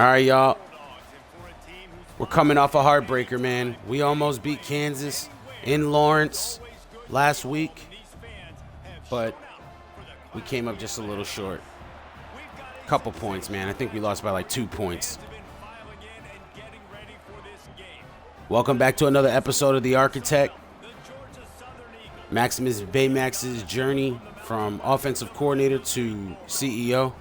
All right, y'all. We're coming off a heartbreaker, man. We almost beat Kansas in Lawrence last week, but we came up just a little short. Couple points, man. I think we lost by like 2 points. Welcome back to another episode of The Architect. Maximus Baymax's journey from offensive coordinator to CEO.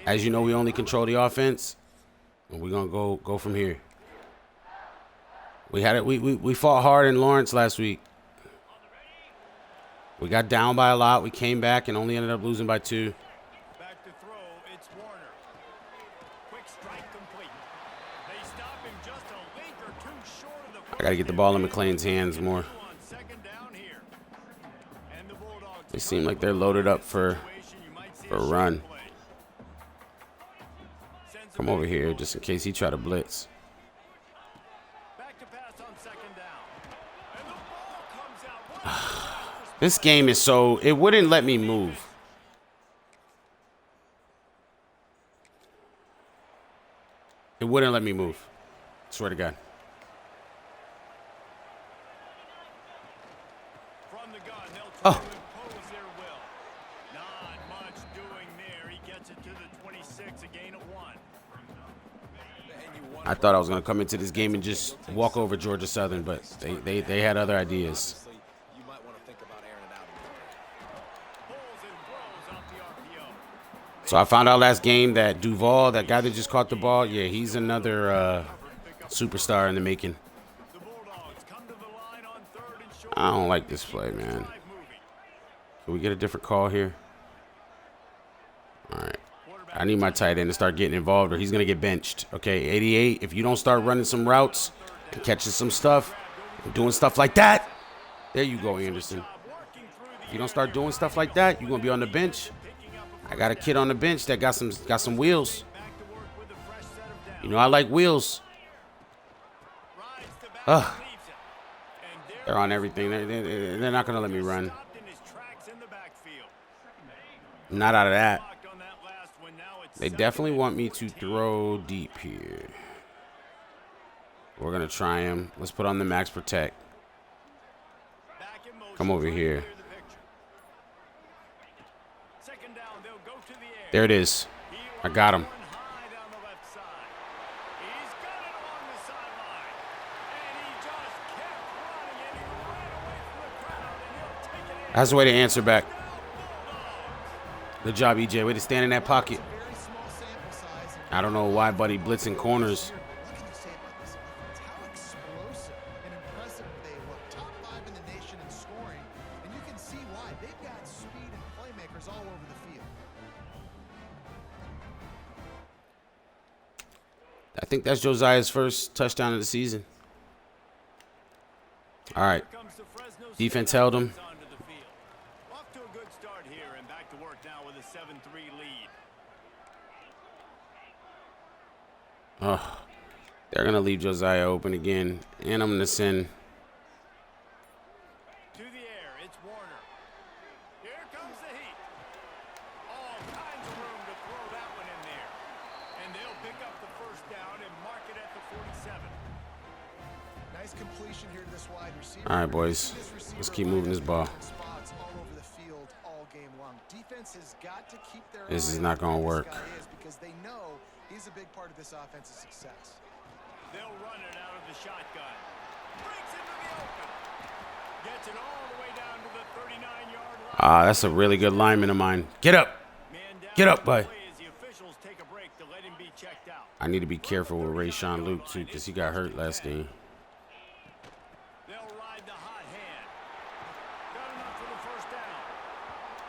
As you know, we only control the offense, and we're gonna go from here. We fought hard in Lawrence last week. We got down by a lot. We came back and only ended up losing by 2. Back to throw, it's Warner. Quick strike complete. They stop him just a link or two short of the. I gotta get the ball in McLean's hands more. They seem like they're loaded up for a run. Come over here just in case he try to blitz. Back to pass on second down. And the ball comes out. This game is so, it wouldn't let me move. It wouldn't let me move. Swear to God. From the gun, they'll try Oh. to impose their will. Not much doing there. He gets it to the 26, a gain of 1. I thought I was going to come into this game and just walk over Georgia Southern, but they had other ideas. You might want to think about airing it out. Pulls and throws off the RPO. So I found out last game that Duvall, that guy that just caught the ball, yeah, he's another superstar in the making. The Bulldogs come to the line on third and short. I don't like this play, man. Can we get a different call here? All right. I need my tight end to start getting involved or he's going to get benched. Okay, 88, if you don't start running some routes and catching some stuff and doing stuff like that, there you go, Anderson. If you don't start doing stuff like that, you're going to be on the bench. I got a kid on the bench that got some wheels. You know, I like wheels. Ugh. They're on everything. They're not going to let me run. Not out of that. They definitely want me to throw deep here. We're going to try him. Let's put on the max protect. Come over here. There it is. I got him. That's the way to answer back. Good job, EJ. Way to stand in that pocket. I don't know why, buddy, blitzing corners. What can you say about this offense? How explosive and impressive they look. Top 5 in the nation in scoring, and you can see why. They've got speed and playmakers all over the field. I think that's Josiah's first touchdown of the season. All right. Defense held him. Off to a good start here and back to work now with a 7-3 lead. Oh, they're going to leave Josiah open again. And I'm going to send. To the air, it's Warner. Here comes the heat. All kinds of room to throw that one in there. And they'll pick up the first down and mark it at the 47. Nice completion here to this wide receiver. All right, boys. Let's keep moving this ball. Spots all over the field all game long. Defense has got to keep their This is eye not on gonna where work. this guy is because they know he's a big part of this offense's success. They'll run it out of the shotgun. Breaks into the open. Gets it all the way down to the 39-yard line. Ah, that's a really good lineman of mine. Get up. Man down Get up, bud. as the officials take a break to let him be checked out. I need to be careful with Rayshawn Luke, too, because he got hurt last game. They'll ride the hot hand. Got enough for the first down.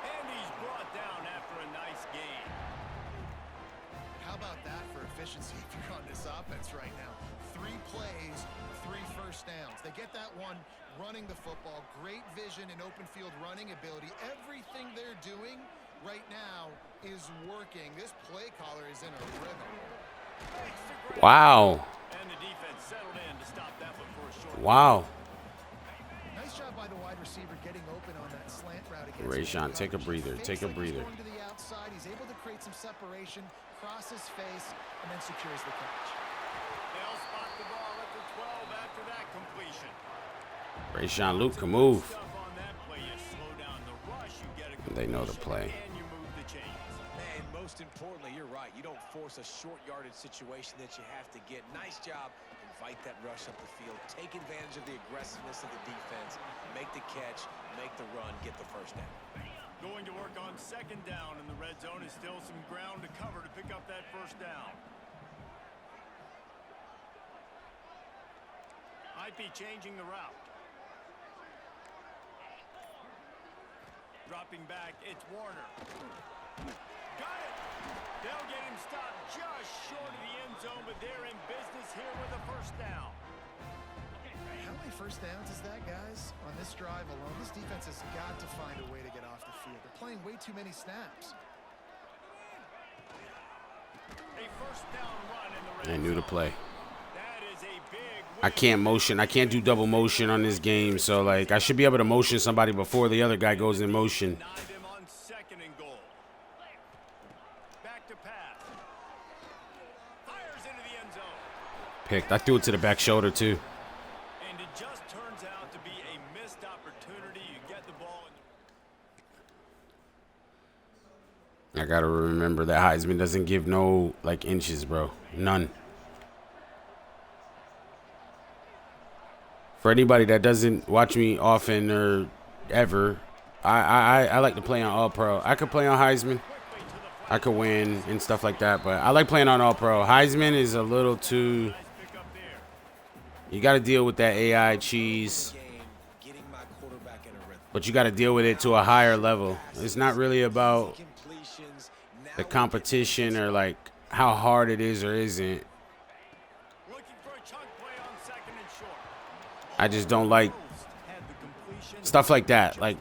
And he's brought down after a nice gain. How about that for efficiency if you're on this offense right now? 3 plays, 3 first downs. They get that one running the football. Great vision and open field running ability. Everything they're doing right now is working. This play caller is in a rhythm. Wow. And the defense settled in to stop that one for a short. Wow. Nice job by the wide receiver getting open on that slant route against Rayshawn, take a breather. Take a breather. Going to the outside. He's able to creates some separation, crosses face, and then secures the catch. They'll spot the ball at the 12 after that completion. Rayshawn Luke can move. Stuff on that play. You slow down the rush, you get a They know the completion, play. and you move the chains. And most importantly, you're right. You don't force a short yardage situation that you have to get. Nice job. Invite that rush up the field. Take advantage of the aggressiveness of the defense. Make the catch. Make the run. Get the first down. Going to work on second down, and the red zone is still some ground to cover to pick up that first down. Might be changing the route. Dropping back, it's Warner. Got it! They'll get him stopped just short of the end zone, but they're in business here with a first down. How many first downs is that, guys? On this drive alone, this defense has got to find a way to get off the field. They're playing way too many snaps. A first down run in the red They knew the play. That is a big win. I can't motion. I can't do double motion on this game. So, like, I should be able to motion somebody before the other guy goes in motion. Denied him on second and goal. Back to pass. Fires into the end zone. Picked. I threw it to the back shoulder, too. And it just turns out to be a missed opportunity. You get the ball. I got to remember that Heisman doesn't give no, like, inches, bro. None. For anybody that doesn't watch me often or ever, I like to play on All-Pro. I could play on Heisman. I could win and stuff like that, but I like playing on All-Pro. Heisman is a little too... You got to deal with that AI cheese, but you got to deal with it to a higher level. It's not really about the competition or, like, how hard it is or isn't. Looking for a chunk play on second and short. I just don't like Had the completion. stuff like that. Like,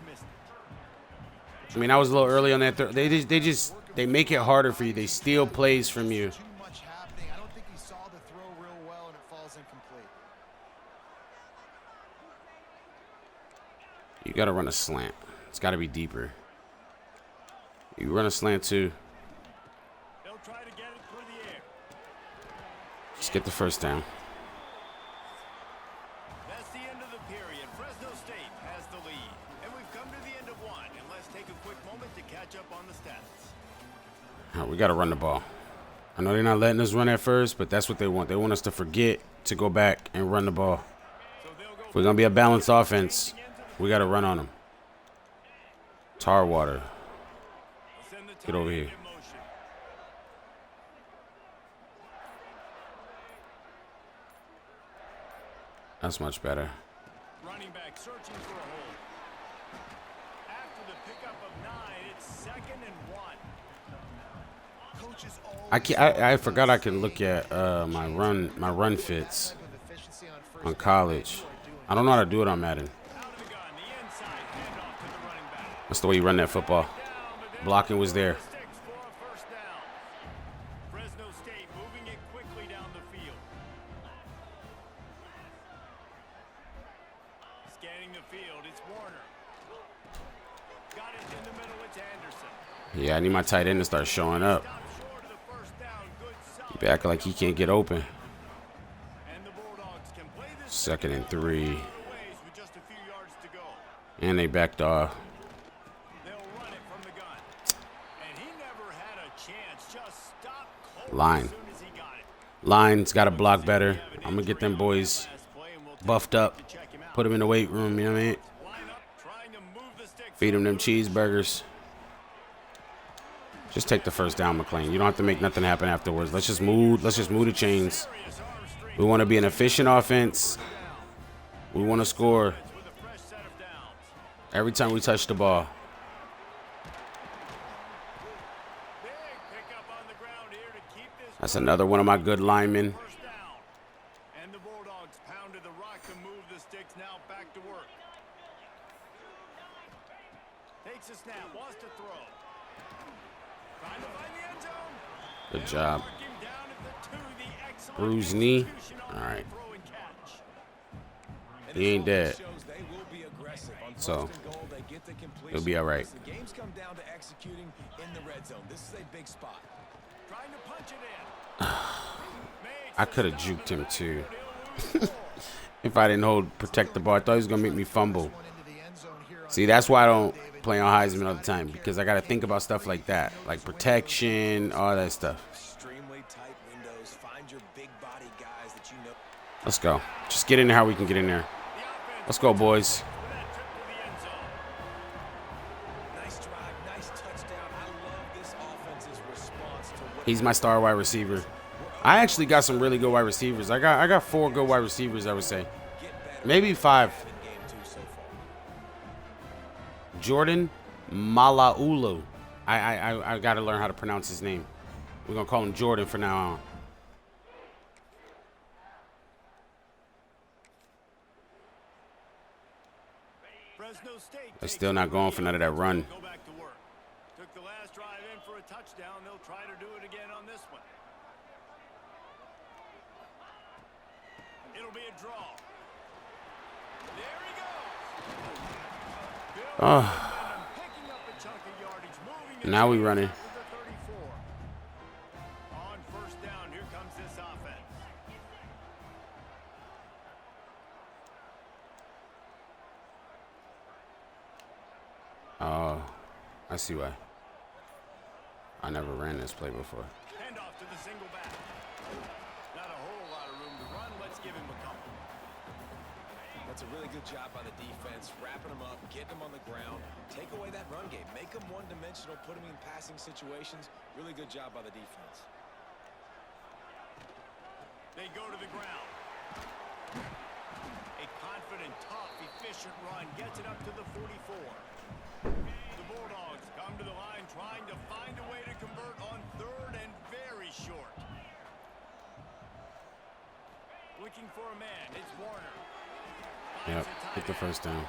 I mean, I was a little early on that. They make it harder for you. They steal plays from you. Too much happening. I don't think he saw the throw real well, and it falls incomplete. You got to run a slant. It's got to be deeper. You run a slant too. They'll try to get it through the air. Just get the first down. That's the end of the period. Fresno State has the lead. And we've come to the end of one. And let's take a quick moment to catch up on the stats. All right, we got to run the ball. I know they're not letting us run at first, but that's what they want. They want us to forget to go back and run the ball. So they'll go If we're going to be a balanced offense, we got to run on them. Tar water. send the Get over tight here. end in motion. That's much better. Running back searching for a hole. After the pickup of 9, it's second and 1. Coaches I forgot I can look at my run fits on college. I don't know how to do it on Madden. Out of the gun, the inside handoff to the running back. That's the way you run that football. Down, but then Blocking was there. sticks for a first down. Fresno State moving it quickly down the field. Scanning the field, it's Warner. Got it in the middle, it's Anderson. Yeah, I need my tight end to start showing up. Stop short of the first down, good solid. He acting like he can't get open. And the Bulldogs can play this Second and 3. other ways with just a few yards to go. And they backed off. They'll run it from the gun. And he never had a chance. Just stop cold Line. as soon as he got it. Line's got to block better. I'm going to get them boys buffed up. Put them in the weight room, you know what I mean? Line up, trying to move the sticks. Feed them cheeseburgers. Just take the first down, McLean. You don't have to make nothing happen afterwards. Let's just move the chains. We want to be an efficient offense. We want to score With a fresh set of downs. every time we touch the ball. Big pickup on the ground here to keep this That's another one of my good linemen. first down. And the Bulldogs pounded the rock to move the sticks. Now back to work. Takes a snap, wants to throw. Trying to find the end zone. Good job. Mark him down at the 2, the excellent Bruised knee. execution on All the right. throw and catch. And He ain't this dead. shows they will be aggressive. On So. first and goal, they get get the completion. It'll be all right. The games come down to executing in the red zone. This is a big spot. Trying to punch it in. I could have juked him too. If I didn't protect the ball, I thought he was gonna make me fumble. See, that's why I don't play on Heisman all the time, because I gotta think about stuff like that, like protection, all that stuff. Extremely tight windows. Find your big body guys that you know. Let's go. Just get in there how we can get in there. Let's go, boys. Nice drive, nice touchdown. I love this offense's response to what He's my star wide receiver. I actually got some really good wide receivers. I got 4 good wide receivers, I would say. Maybe 5. in game 2 so far. Jordan Malaulu. I got to learn how to pronounce his name. We're going to call him Jordan from now on. Fresno State They're still not going for none of that run. Go back to work. Took the last drive in for a touchdown. They'll try to do it again on this one. It'll be a draw. There he goes. Oh, Picking up a chunk of yardage, moving now we running. to the 34. On first down, here comes this offense. Oh, I see why. I never ran this play before. Hand off to the single back. Not a whole lot of room to run. Let's give him a couple. That's a really good job by the defense, wrapping them up, getting them on the ground. Take away that run game. Make them one-dimensional, put them in passing situations. Really good job by the defense. They go to the ground. A confident, tough, efficient run gets it up to the 44. The Bulldogs come to the line trying to find a way to convert on 3rd and very short. Looking for a man. It's Warner. Yep, hit the first down. And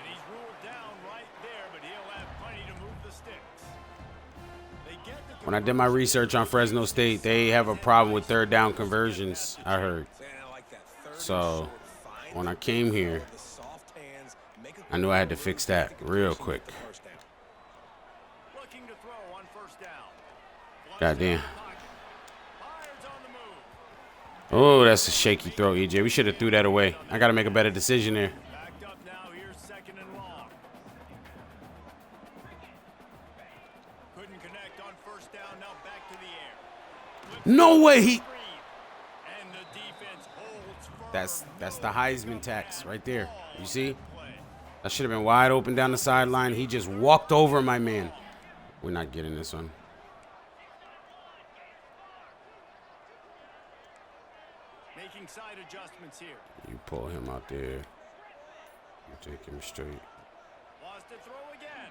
he's ruled down right there, but he'll have plenty to move the sticks. They get the When I did my research on Fresno State, they have a problem with 3rd down conversions, I heard. So when I came here, I knew I had to fix that real quick. looking to throw on first down. Goddamn. Fires on the move. Oh, that's a shaky throw, EJ. We should have threw that away. I got to make a better decision there. Backed up now. Here's 2nd and long. Couldn't connect on first down. Now back to the air. No way. And the defense holds firm. That's the Heisman Tax right there. You see? That should have been wide open down the sideline. He just walked over my man. We're not getting this one. Making side adjustments here. You pull him out there. You take him straight. Wants to throw again.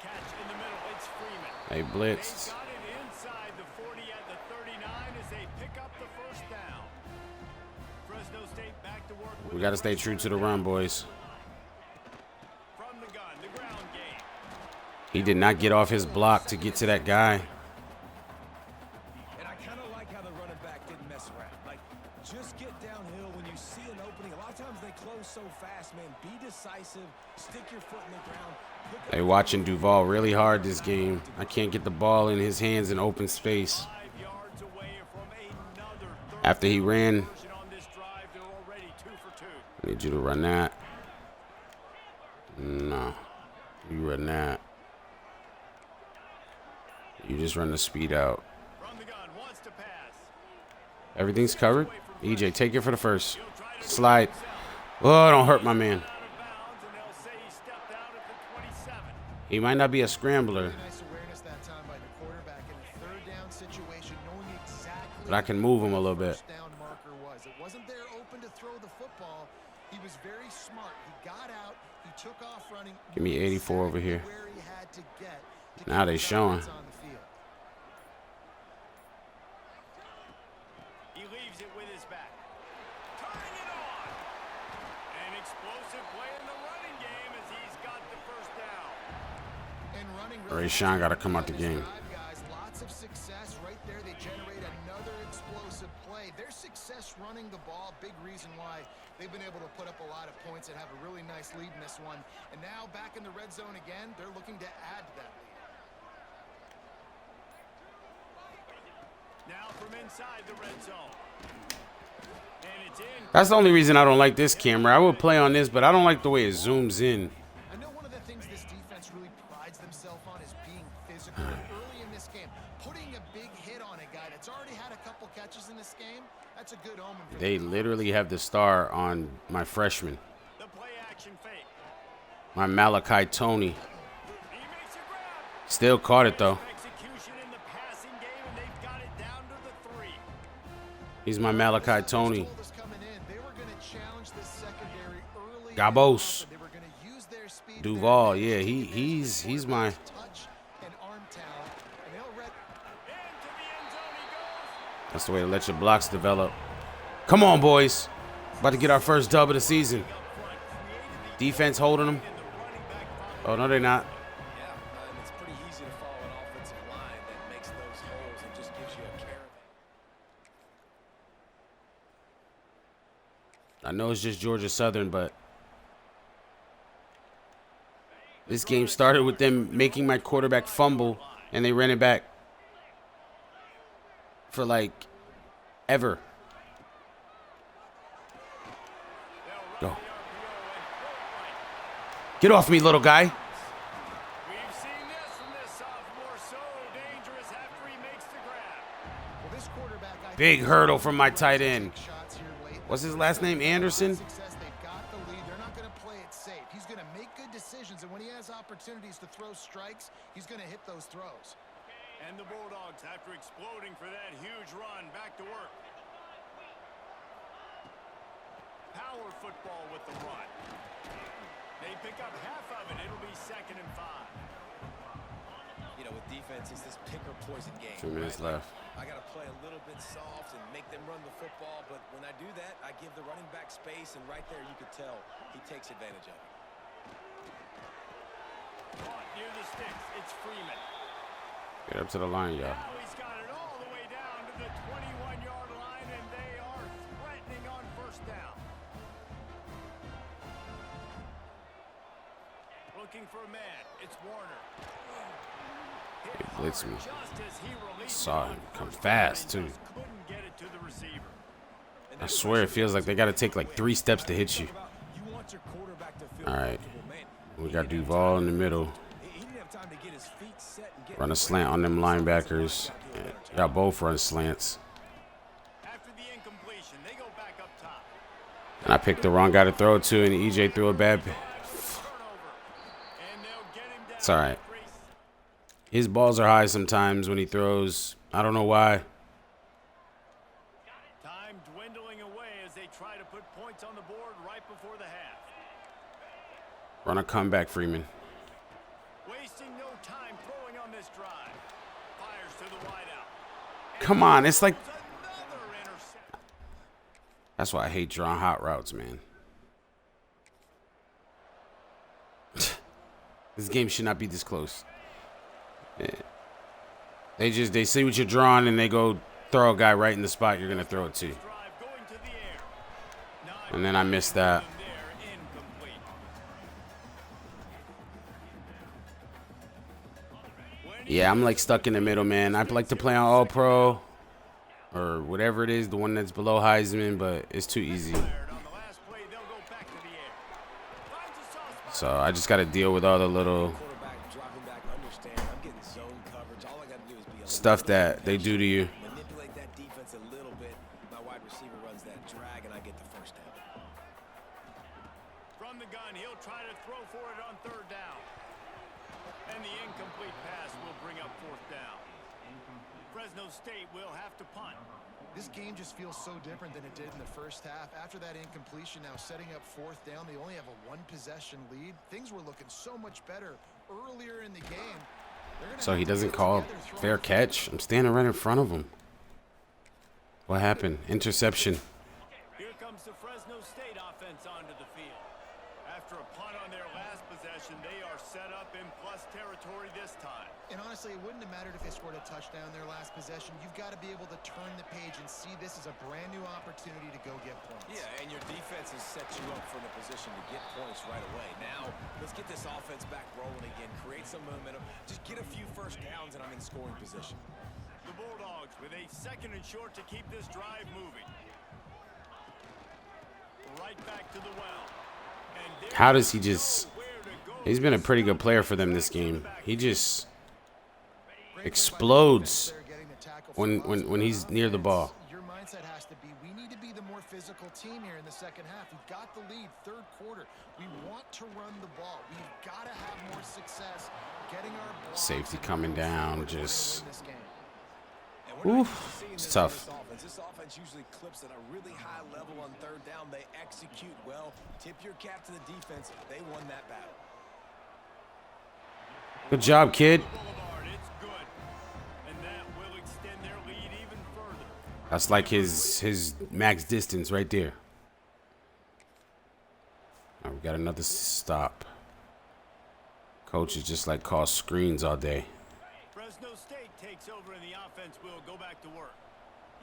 Catch in the middle. It's Freeman. Hey, They blitzed. got it inside the 40 at the 39 as they pick up the first down. Fresno State back to work. We got to stay true to the run, boys. From the gun, the ground game. He did not get off his block to get to that guy. And I kind of like how the running back didn't mess around. Like, just get downhill when you see an opening. A lot of times they close so fast, man. Be decisive. Stick your foot in the ground. Hey, watching Duvall really hard this game. I can't get the ball in his hands in open space. 5 yards away from another third After he ran, conversion on this drive. They're already 2 for 2. I need you to run that. No. You run that. You just run the speed out. From the gun, wants to pass. Everything's covered. EJ, take it for the first. Slide. Oh, don't hurt my man. Out of bounds, and they'll say he stepped out at the 27. He might not be a scrambler, Nice awareness that time by the quarterback in a 3rd down situation, knowing exactly but I can move him a little bit. first down marker was. It wasn't there open to throw the football. He was very smart. He got out. He took off running. Give me 84 over here. Where he had to get to Now keep they his showing. offense on the field. He leaves it with his back. Turning it on. An explosive play in the running game as he's got the first down. And running Ray Sean got to come out the game. Guys, lots of success right there. They generate another explosive play. Their success running the ball, big reason why They've been able to put up a lot of points and have a really nice lead in this one. And now back in the red zone again, they're looking to add to that lead. Now from inside the red zone. And it's in. That's the only reason I don't like this camera. I would play on this, but I don't like the way it zooms in. I know one of the things this defense really prides themselves on is being physical. Early in this game, putting a big hit on a guy that's already had a couple catches in this game, that's a good omen for They them. literally have the star on my freshman, The play action fake. my Malachi Tony. He makes a grab. Still caught it, though. Execution in the passing game, and they've got it down to the 3. He's my Malachi Tony. Told us coming in, they were going to challenge this secondary early and Gabos. often. They were going to use their speed, Duvall, their yeah, he's my. touch and arm talent, and they'll Into the end zone he goes. That's the way to let your blocks develop. Come on, boys. About to get our first dub of the season. Defense holding them. Oh, no, they're not. Yeah, and it's pretty easy to follow an offensive line that makes those holes and just gives you a caravan. I know it's just Georgia Southern, but this game started with them making my quarterback fumble, and they ran it back for like ever. Go. Get off me, little guy. We've seen this from this sophomore, so dangerous after he makes the grab. Well, this quarterback, I Big think, hurdle from my tight end. shots here late. What's his last name? Anderson? Success, they've got the lead. They're not going to play it safe. He's going to make good decisions, and when he has opportunities to throw strikes, he's going to hit those throws. And the Bulldogs, after exploding for that huge run, back to work. Power football with the run. They pick up half of it. It'll be 2nd and 5. You know, with defense, it's this pick or poison game. 2 minutes right? left. I got to play a little bit soft and make them run the football, but when I do that, I give the running back space, and right there you could tell he takes advantage of it. Caught near the sticks. It's Freeman. Get up to the line, y'all. Now he's got it all the way down to the 21-yard line, and they are threatening on 1st down. Looking for a man. It's Warner. Hit blitz hard me. just as he released Saw it. him come First fast, down, he too. just couldn't get it to the receiver. I swear it feels like they got to take like 3 steps to hit you. You want your quarterback to feel All right. comfortable, man. We got Duvall in the middle. He didn't have time to get his feet set and get Run a slant on them linebackers. Y'all both run slants. After the incompletion, they go back up top. And I picked the wrong guy to throw it to, and EJ threw a bad. Turnover. And they'll get him down. It's all right. to 3. His balls are high sometimes when he throws. I don't know why. Time dwindling away as they try to put points on the board right before the half. Run a comeback, Freeman. Wasting no time throwing on this drive. Fires to the wideout. Come on, it's like. Another interception. That's why I hate drawing hot routes, man. This game should not be this close. Yeah. They see what you're drawing and they go throw a guy right in the spot you're gonna throw it to. Drive going to the air. And then I missed that. And they're incomplete. Yeah, I'm like stuck in the middle, man. I like to play on All Pro or whatever it is, the one that's below Heisman, but it's too easy. On the last play, they'll go back to the air. Finds a soft spot. So I just got to deal with all the little quarterback dropping back, understand I'm getting zone coverage. All I got to do is be a stuff that they do to you. manipulate that defense a little bit. My wide receiver runs that drag, and I get the 1st down. From the gun, he'll try to throw for it on 3rd down. And the incomplete pass will bring up 4th down. Fresno State will have to punt. This game just feels so different than it did in the first half. After that incompletion, now setting up 4th down, they only have a 1-possession lead. Things were looking so much better earlier in the game. They're gonna So have he to doesn't get call together, throw fair it. catch. I'm standing right in front of him. What happened? Interception. Here comes the Fresno State offense onto the field. After a punt on their last possession, they are set up in plus territory this time. And honestly, it wouldn't have mattered if they scored a touchdown their last possession. You've got to be able to turn the page and see this as a brand new opportunity to go get points. Yeah, and your defense has set you up for the position to get points right away. Now, let's get this offense back rolling again, create some momentum, just get a few first downs, and I'm in scoring position. The Bulldogs with a 2nd and short to keep this drive moving. Right back to the well. And How does he just... He's been a pretty good player for them this game. He just explodes when he's near the ball. Your mindset has to be, we need to be the more physical team here in the second half. We've got the lead, 3rd quarter. We want to run the ball. We've got to have more success getting our blocks. Safety coming down, just... Oof, it's tough. This offense usually clips at a really high level on 3rd down. They execute well. Tip your cap to the defense. They won that battle. Good job, kid. That's like his max distance right there. All right, we got another stop. Coach is just like call screens all day. Fresno State takes over in the offense. We'll go back to work.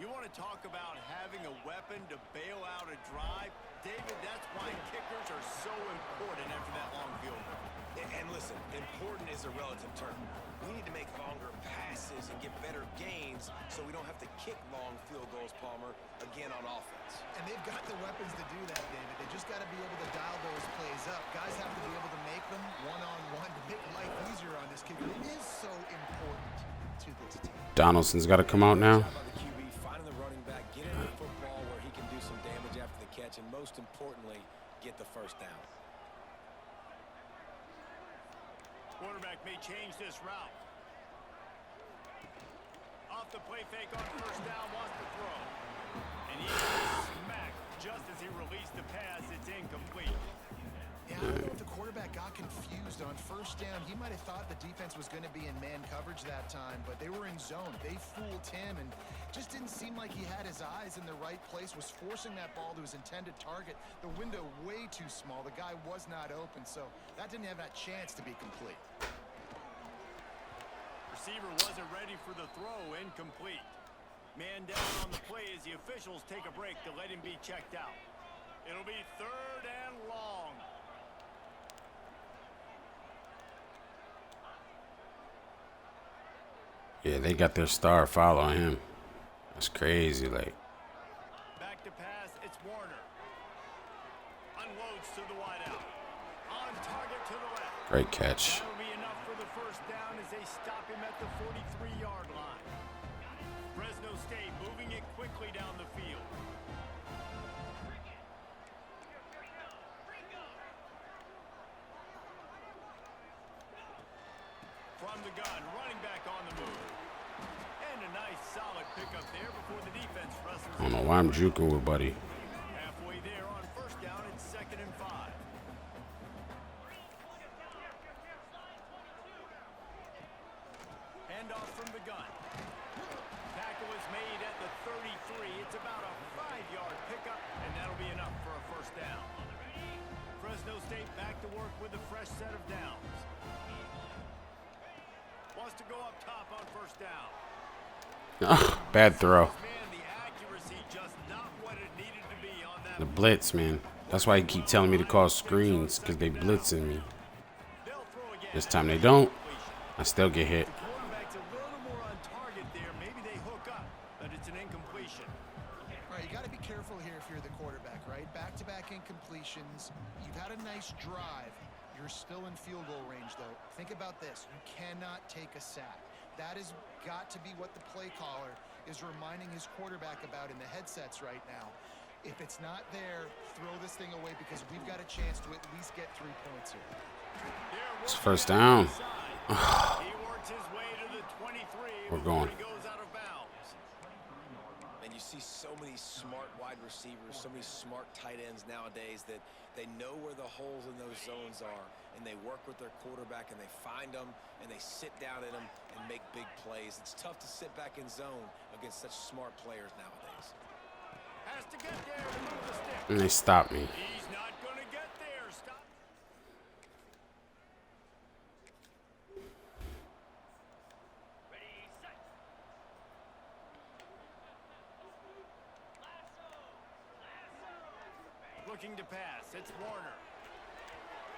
You want to talk about having a weapon to bail out a drive? David, that's why kickers are so important after that long field goal. And listen, important is a relative term. We need to make longer passes and get better gains so we don't have to kick long field goals, Palmer, again on offense. And they've got the weapons to do that, David. They just got to be able to dial those plays up. Guys have to be able to make them one-on-one to make life easier on this kicker. It is so important to this team. Donaldson's got to come out now. Finding the running back, get him the football where he can do some damage after the catch, and most importantly, get the first down. Quarterback may change this route. Off the play fake on 1st down, wants to throw. And he gets smacked just as he released the pass. It's incomplete. Yeah, I don't know if the quarterback got confused on 1st down. He might have thought the defense was going to be in man coverage that time, but they were in zone. They fooled him and just didn't seem like he had his eyes in the right place, was forcing that ball to his intended target. The window way too small. The guy was not open, so that didn't have that chance to be complete. Receiver wasn't ready for the throw, incomplete. Man down on the play as the officials take a break to let him be checked out. It'll be 3rd and long. Yeah, they got their star following him. That's crazy, like. Back to pass, it's Warner. Unloads to the wideout. On target to the left. Great catch. That'll be enough for the 1st down as they stop him at the 43-yard line. Fresno State moving it quickly down the field. From the gun, running back on the move. And a nice solid pickup there before the defense wrestles. I don't know why I'm juking with Buddy. Halfway there on 1st down, it's 2nd and 5. Handoff from the gun. Tackle is made at the 33. It's about a 5-yard pickup, and that'll be enough for a 1st down. Fresno State back to work with a fresh set of downs. Wants to go up top on 1st down. Bad throw. Man, the accuracy just not what it needed to be on that. The blitz, man. That's why you keep telling me to call screens, because they blitzing me. They'll throw again. This time they don't. I still get hit. The quarterback's a little more on target there. Maybe they hook up, but it's an incompletion. All right, you got to be careful here if you're the quarterback, right? Back-to-back incompletions. You've had a nice drive. You're still in field goal range, though. Think about this. You cannot take a sack. That has got to be what the play caller is reminding his quarterback about in the headsets right now. If it's not there, throw this thing away because we've got a chance to at least get 3 points here. It's 1st down. He works his way to the 23. We're going. He goes out of bounds. And you see so many smart wide receivers, so many smart tight ends nowadays that they know where the holes in those zones are, and they work with their quarterback, and they find them, and they sit down in them and make big plays. It's tough to sit back in zone against such smart players nowadays. Has to get there to move the stick. And they stopped me. He's not going to get there. Stop. looking to pass. It's Warner.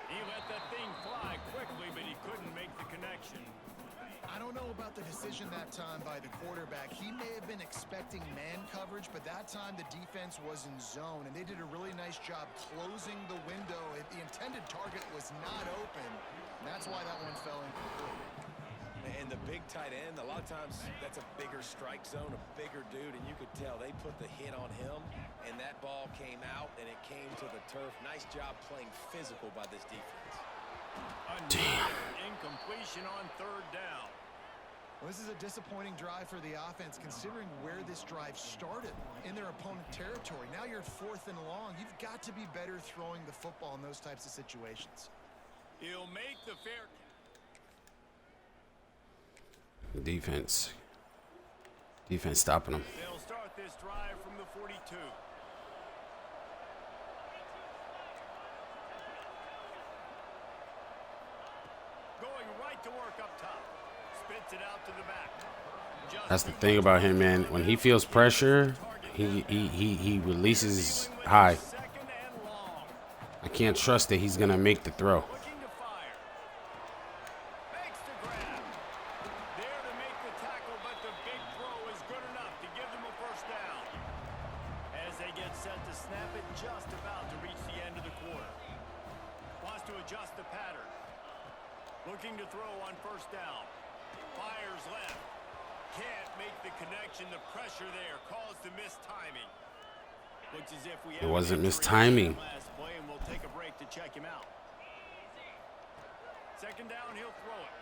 He let that thing fly quickly, but he couldn't make the connection. I don't know about the decision that time by the quarterback. He may have been expecting man coverage, but that time the defense was in zone, and they did a really nice job closing the window. The intended target was not open. And that's why that one fell incomplete. And the big tight end, a lot of times that's a bigger strike zone, a bigger dude, and you could tell they put the hit on him, and that ball came out, and it came to the turf. Nice job playing physical by this defense. Damn. Incompletion on third down. Well, this is a disappointing drive for the offense, considering where this drive started in their opponent territory. Now you're 4th and long. You've got to be better throwing the football in those types of situations. He'll make the fair. Defense stopping him. They'll start this drive from the 42. Going right to work up top. Spits it out to the back. That's the thing about him, man. When he feels pressure, he releases high. I can't trust that he's gonna make the throw. Looking to fire. Makes the grab. There to make the tackle, but the big throw is good enough to give them a first down. As they get set to snap it, just about to reach the end of the quarter. Wants to adjust the pattern. Looking to throw on first down. Fires left. Can't make the connection. The pressure there caused the missed timing. Looks as if we It wasn't missed timing. Last play, and we'll take a break to check him out. Second down, he'll throw it.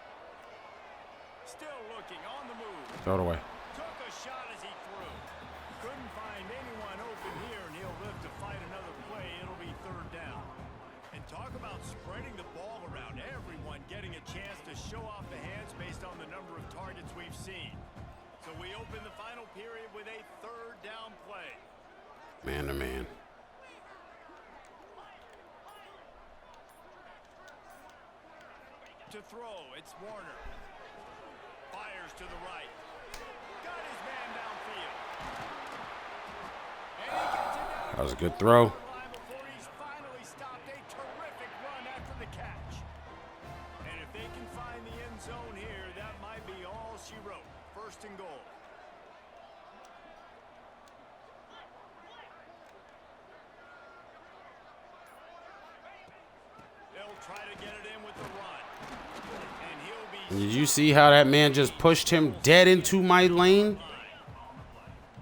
Still looking on the move. Throw it away. Took a shot as he threw. Couldn't find anyone open here, and he'll live to fight another play. It'll be third down. And talk about spreading the ball around. Everyone getting a chance to show off the hands based on the number of targets we've seen. So we open the final period with a third down play. Man to man. To throw, it's Warner. Fires to the right. Got his man downfield. And he gets it down. That was a good throw. Before he's finally stopped. A terrific run after the catch. And if they can find the end zone here, that might be all she wrote. First and goal. They'll try to get it in with the run. And he'll be... Did you see how that man just pushed him dead into my lane?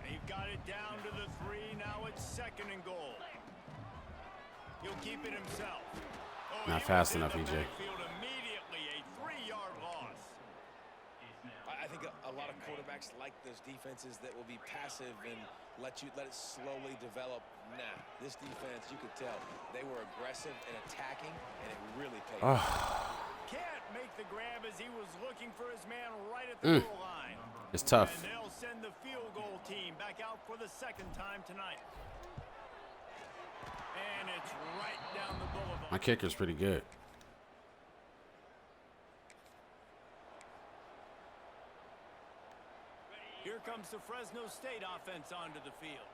They've got it down to the 3. Now it's second and goal. He'll keep it himself. Oh, Not he fast was in enough, the EJ. backfield immediately. A 3-yard loss. I think a lot of quarterbacks like those defenses that will be passive and let it slowly develop. Nah, this defense, you could tell, they were aggressive and attacking, and it really paid off. Can't make the grab as he was looking for his man right at the goal line. It's tough. And they'll send the field goal team back out for the second time tonight. And it's right down the boulevard. My kicker's pretty good. Here comes the Fresno State offense onto the field.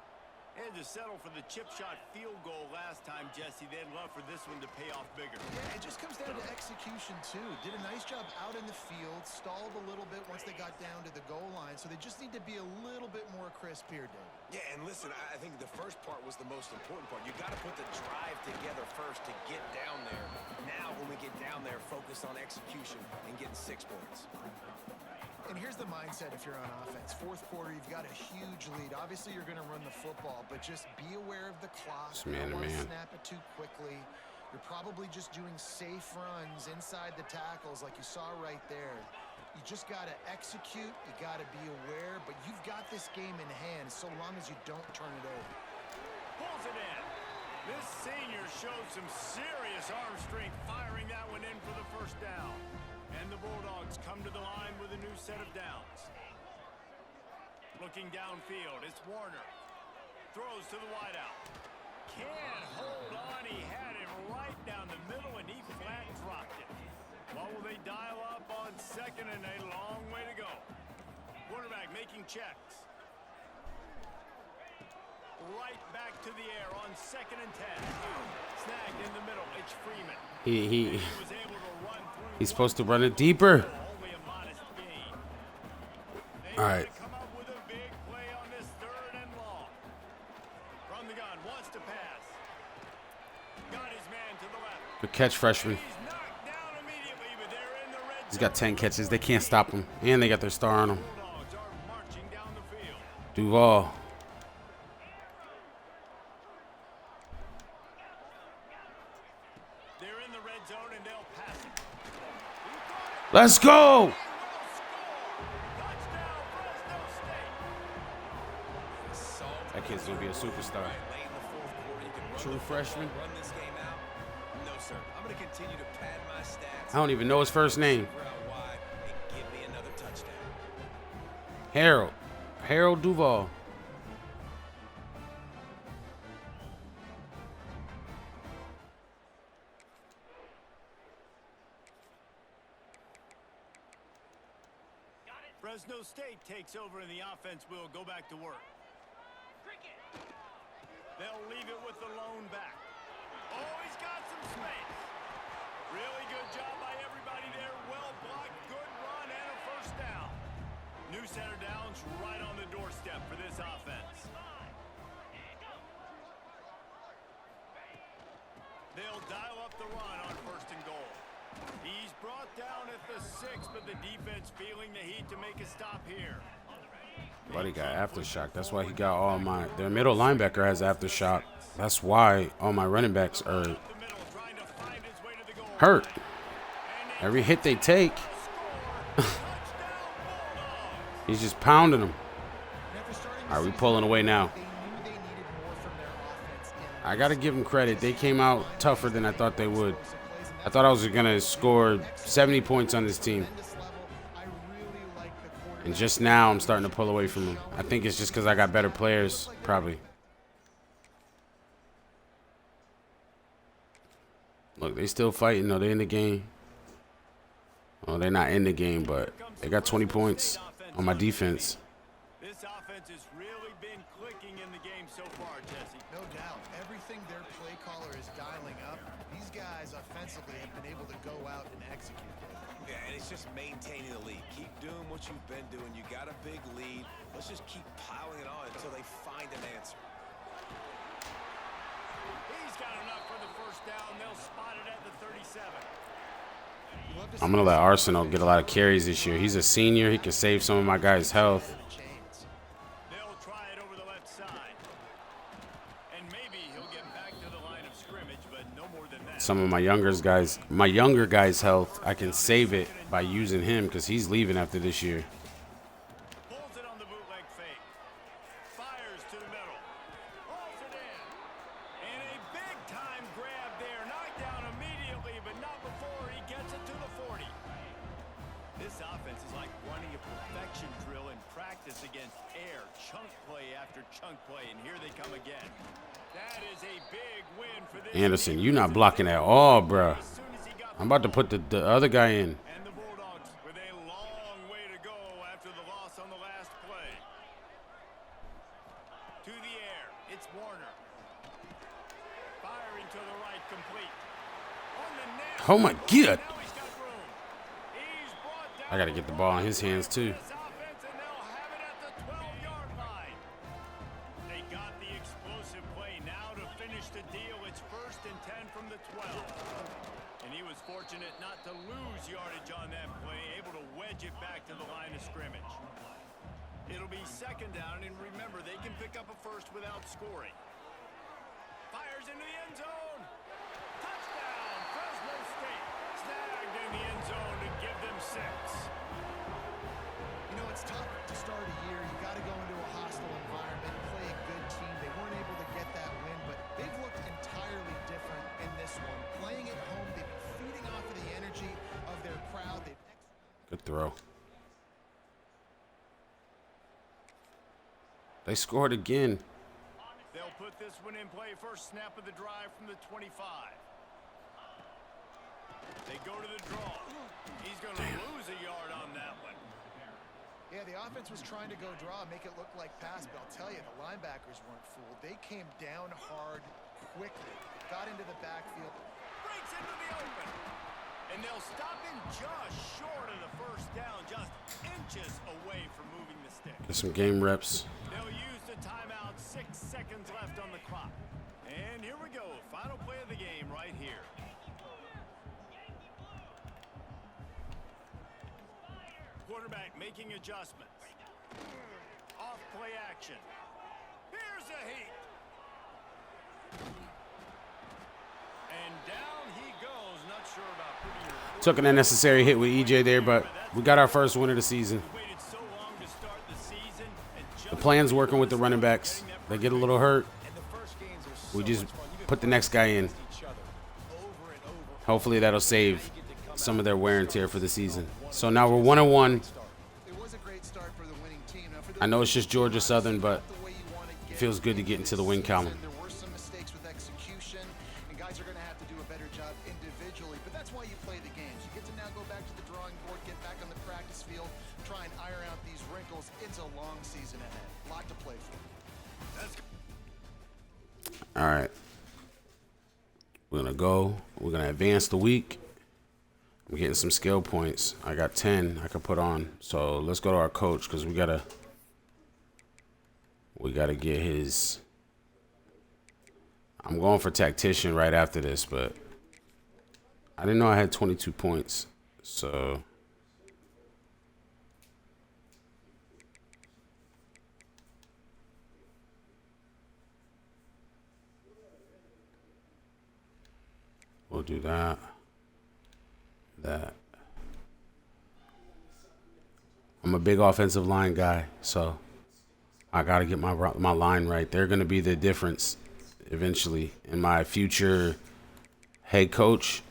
They had to settle for the chip shot field goal last time, Jesse. They'd love for this one to pay off bigger. Yeah, it just comes down to execution, too. Did a nice job out in the field, stalled a little bit once they got down to the goal line, so they just need to be a little bit more crisp here, Dave. Yeah, and listen, I think the first part was the most important part. You got to put the drive together first to get down there. Now, when we get down there, focus on execution and getting 6 points. And here's the mindset if you're on offense. Fourth quarter, you've got a huge lead. Obviously, you're going to run the football, but just be aware of the clock. It's man to Don't want to man. snap it too quickly. You're probably just doing safe runs inside the tackles like you saw right there. You just got to execute. You got to be aware, but you've got this game in hand so long as you don't turn it over. Pulls it in. This senior showed some serious arm strength firing that one in for the first down. And the Bulldogs come to the line with a new set of downs. Looking downfield, it's Warner. Throws to the wideout. Can't hold on. He had him right down the middle, and he flat dropped it. What will they dial up on second, and a long way to go. Quarterback making checks. right back to the air on 2nd and 10. Snagged in the middle. It's Freeman. He Was able to run through he's supposed to run it deeper. only a modest gain. They All right. come up with a big play on this 3rd and long. From the gun, wants to pass. Got his man to the left. Good catch, freshman. He's knocked down immediately, but they're in the red He's got 10 catches. They can't stop him. And they got their star on him. Bulldogs are marching down the field. Duvall. They're in the red zone and they'll pass it. Let's go. Touchdown, Fresno State. That kid's going to be a superstar. Late in the 4th quarter, you can run True the football, freshman. Run this game out. No, sir. I'm going to continue to pad my stats. I don't even know his first name. Figure out why and give me another touchdown. Harold Duvall. Fresno State takes over and the offense will go back to work. They'll leave it with the lone back. Oh, he's got some space. Really good job by everybody there. Well blocked, good run, and a 1st down. New center downs right on the doorstep for this offense. They'll dial up the run on 1st and goal. He's brought down at the 6, but the defense feeling the heat to make a stop here. Buddy got aftershock. That's why he got all my. Their middle linebacker has aftershock. That's why all my running backs are The middle, trying to find his way to the goal. hurt. Every hit they take, he's just pounding them. All right, we pulling away now. I got to give them credit. They came out tougher than I thought they would. I thought I was going to score 70 points on this team. And just now, I'm starting to pull away from them. I think it's just because I got better players, probably. Look, they still fighting. No, they're in the game. Well, they're not in the game, but they got 20 points on my defense. This offense has really been clicking in the game so far, Jesse. No doubt. Everything their play caller is dialing up, these guys offensively have been able to go out and execute. Yeah, and it's just maintaining the lead. Keep doing what you've been doing. You got a big lead. Let's just keep piling it on until they find an answer. He's got enough for the 1st down. They'll spot it at the 37. I'm going to let Arsenal get a lot of carries this year. He's a senior. He can save some of my guys' health. They'll try it over the left side. And maybe he'll get back to the line of scrimmage, but no more than that. Some of my younger guys' health, I can save it by using him because he's leaving after this year. Pulls it on the bootleg fake. Fires to the middle. Pulls it in. And a big-time grab there. Knocked down immediately, but not before he gets it to the 40. This offense is like running a perfection drill in practice against air. Chunk play after chunk play, and here they come again. That is a big win for this Anderson, team. you not blocking at all, bruh. As soon as he got I'm about to put the other guy in. and the Bulldogs with a long way to go after the loss on the last play. To the air, it's Warner. Firing to the right, complete. On the net. Oh, my God. Now he's got room. He's brought down I got to get the ball in his hands, too. this offense, and they'll have it at the 12-yard line. They got the explosive play now to finish the deal. It's 1st and 10 from the 12. And he was fortunate not to lose yardage on that play, able to wedge it back to the line of scrimmage. It'll be 2nd down, and remember, they can pick up a 1st without scoring. Fires into the end zone. Touchdown, Fresno State. Snagged in the end zone to give them 6. You know, it's tough to start a year. You got to go into a hostile environment, play a good team. They weren't able to get that win, but they've looked entirely different in this one. Playing at home, they've been feeding off of the energy of their crowd. Good throw. They scored again. They'll put this one in play. First snap of the drive from the 25. They go to the draw. He's going to lose a yard on that one. Yeah, the offense was trying to go draw, make it look like pass, but I'll tell you, the linebackers weren't fooled. They came down hard quickly, got into the backfield. Breaks into the open. And they'll stop him just short of the first down, just inches away from moving the stick. Get some game reps. They'll use the timeout, 6 seconds left on the clock. And here we go, final play of the game right here. Quarterback making adjustments. Off play action. Here's a heat. And down he goes. Not sure about putting your... Took an unnecessary hit with EJ there, but we got our first win of the season. Waited so long to start the season, and The plan's working with the running backs. They get a little hurt. We just put the next guy in. Hopefully that'll save some of their wear and tear for the season. So now we're 1-1. It was a great start for the winning team. Now, for the I know it's just Georgia Southern, but it feels good to get into the win column. There were some mistakes with execution, and guys are going to have to do a better job individually. But that's why you play the games. You get to now go back to the drawing board, get back on the practice field, try and iron out these wrinkles. It's a long season ahead. A lot to play for. All right. We're going to go. We're going to advance the week. I'm getting some skill points. I got 10 I could put on. So let's go to our coach because we gotta get his. I'm going for tactician right after this, but I didn't know I had 22 points. So we'll do that. I'm a big offensive line guy, so I got to get my line right. They're going to be the difference eventually in my future head coach.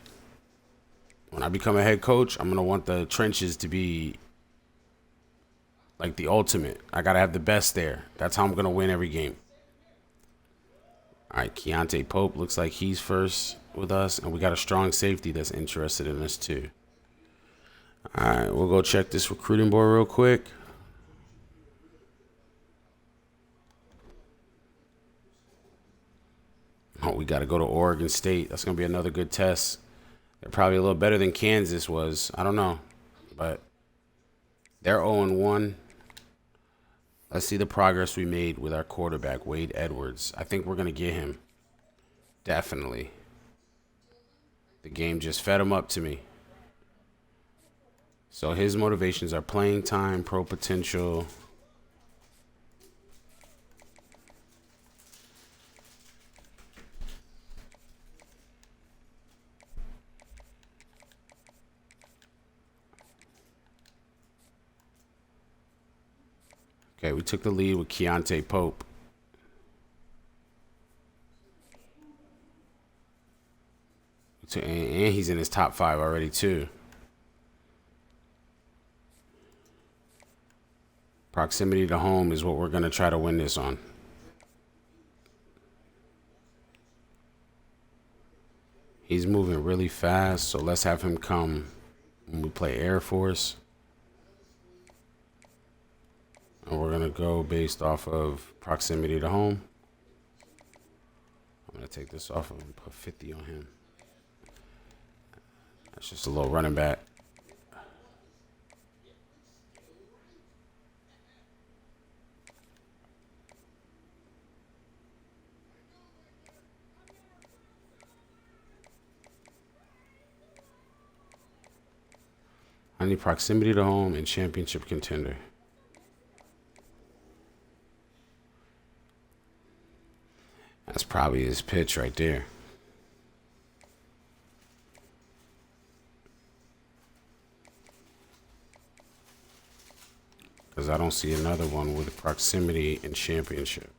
When I become a head coach, I'm going to want the trenches to be like the ultimate. I got to have the best there. That's how I'm going to win every game. All right, Keontae Pope looks like he's first with us, and we got a strong safety that's interested in us too. All right, we'll go check this recruiting board real quick. Oh, we got to go to Oregon State. That's going to be another good test. They're probably a little better than Kansas was. I don't know, but they're 0-1. Let's see the progress we made with our quarterback, Wade Edwards. I think we're going to get him. Definitely. The game just fed him up to me. So his motivations are playing time, pro potential. Okay, we took the lead with Keontae Pope. And he's in his top 5 already, too. Proximity to home is what we're going to try to win this on. He's moving really fast, so let's have him come when we play Air Force. And we're going to go based off of proximity to home. I'm going to take this off and put 50 on him. That's just a little running back. I need proximity to home and championship contender. That's probably his pitch right there. Because I don't see another one with proximity and championship.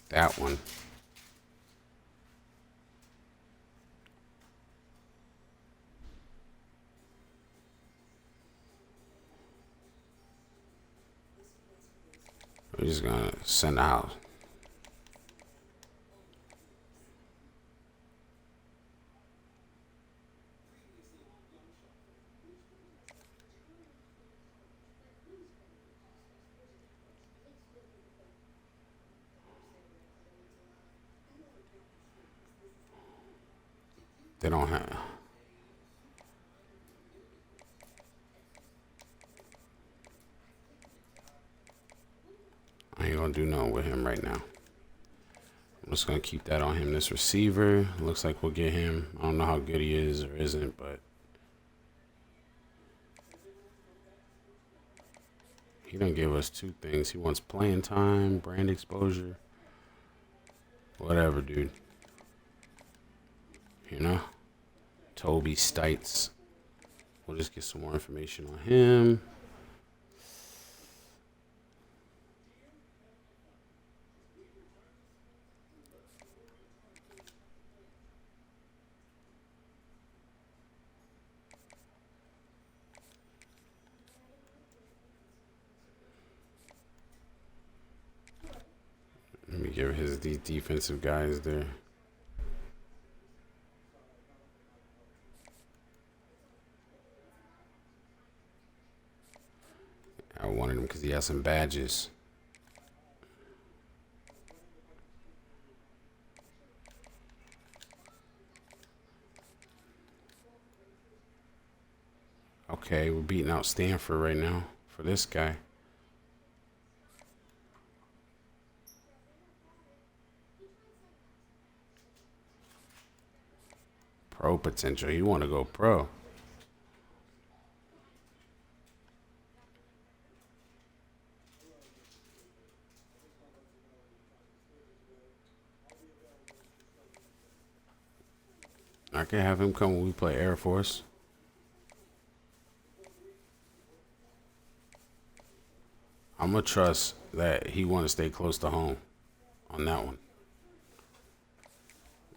That one. We're just going to send out. They don't have. I ain't gonna do nothing with him right now. I'm just gonna keep that on him. This receiver looks like we'll get him. I don't know how good he is or isn't, but he done give us two things. He wants playing time, brand exposure, whatever, dude. You know, Toby Stites. We'll just get some more information on him. Let me give these defensive guys there. I wanted him because he has some badges. Okay, we're beating out Stanford right now for this guy. Pro potential. You want to go pro. I can have him come when we play Air Force. I'm going to trust that he want to stay close to home on that one.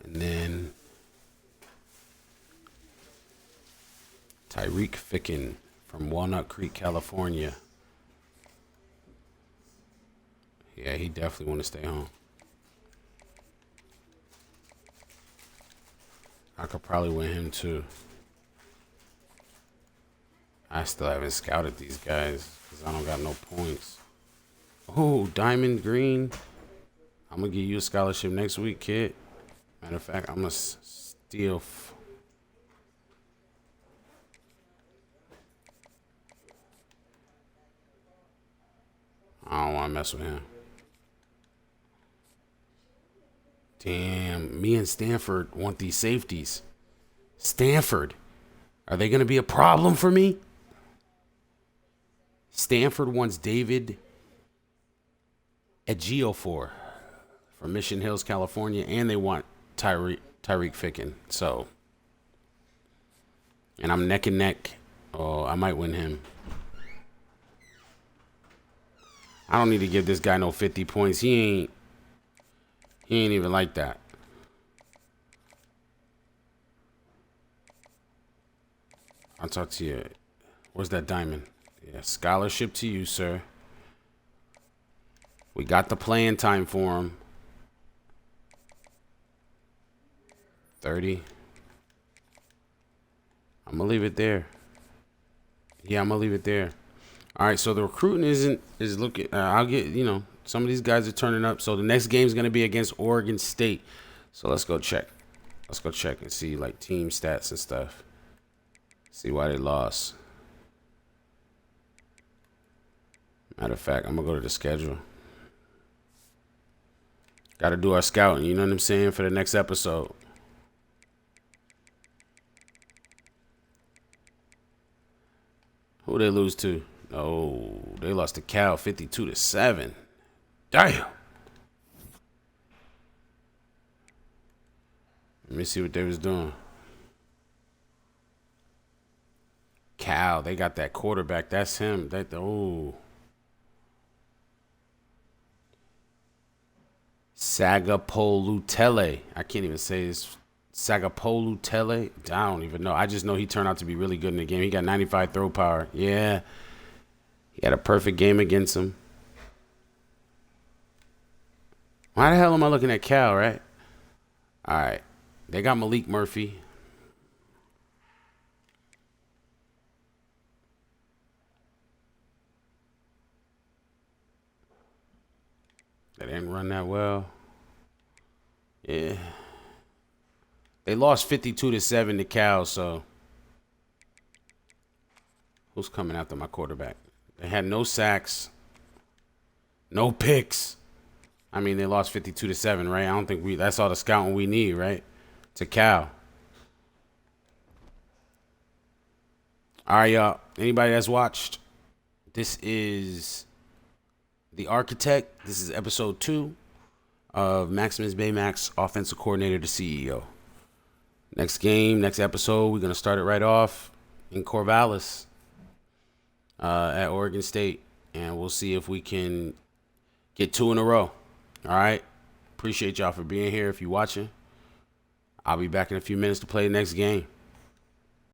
And then Tyreek Ficken from Walnut Creek, California. Yeah, he definitely want to stay home. I could probably win him too. I still haven't scouted these guys because I don't got no points. Oh, Diamond Green. I'm going to give you a scholarship next week, kid. Matter of fact, I'm going to steal. I don't want to mess with him. Damn, me and Stanford want these safeties. Stanford, are they going to be a problem for me? Stanford wants David Ejiofor from Mission Hills, California, and they want Tyreek Ficken. So, and I'm neck and neck. Oh, I might win him. I don't need to give this guy no 50 points. He ain't even like that. I'll talk to you. Where's that diamond? Yeah, scholarship to you, sir. We got the playing time for him. 30. I'm going to leave it there. Yeah, I'm going to leave it there. All right, so the recruiting is looking. I'll get, some of these guys are turning up. So the next game is going to be against Oregon State. So let's go check. Let's go check and see like team stats and stuff. See why they lost. Matter of fact, I'm going to go to the schedule. Got to do our scouting, you know what I'm saying, for the next episode. Who they lose to? Oh, they lost to Cal 52-7. Damn. Let me see what they was doing. Cal, they got that quarterback. That's him. Sagapolutele. I can't even say his Sagapolutele. I don't even know. I just know he turned out to be really good in the game. He got 95 throw power. Yeah. He had a perfect game against him. Why the hell am I looking at Cal, right? All right. They got Malik Murphy. They didn't run that well. Yeah. They lost 52-7 to Cal, so who's coming after my quarterback? They had no sacks, no picks. I mean, they lost 52-7, right? I don't think that's all the scouting we need, right? To Cal. All right, y'all. Anybody that's watched, this is The Architect. This is episode 2 of Maximus Baymax, offensive coordinator to CEO. Next game, next episode, we're going to start it right off in Corvallis at Oregon State. And we'll see if we can get 2 in a row. All right? Appreciate y'all for being here. If you're watching, I'll be back in a few minutes to play the next game.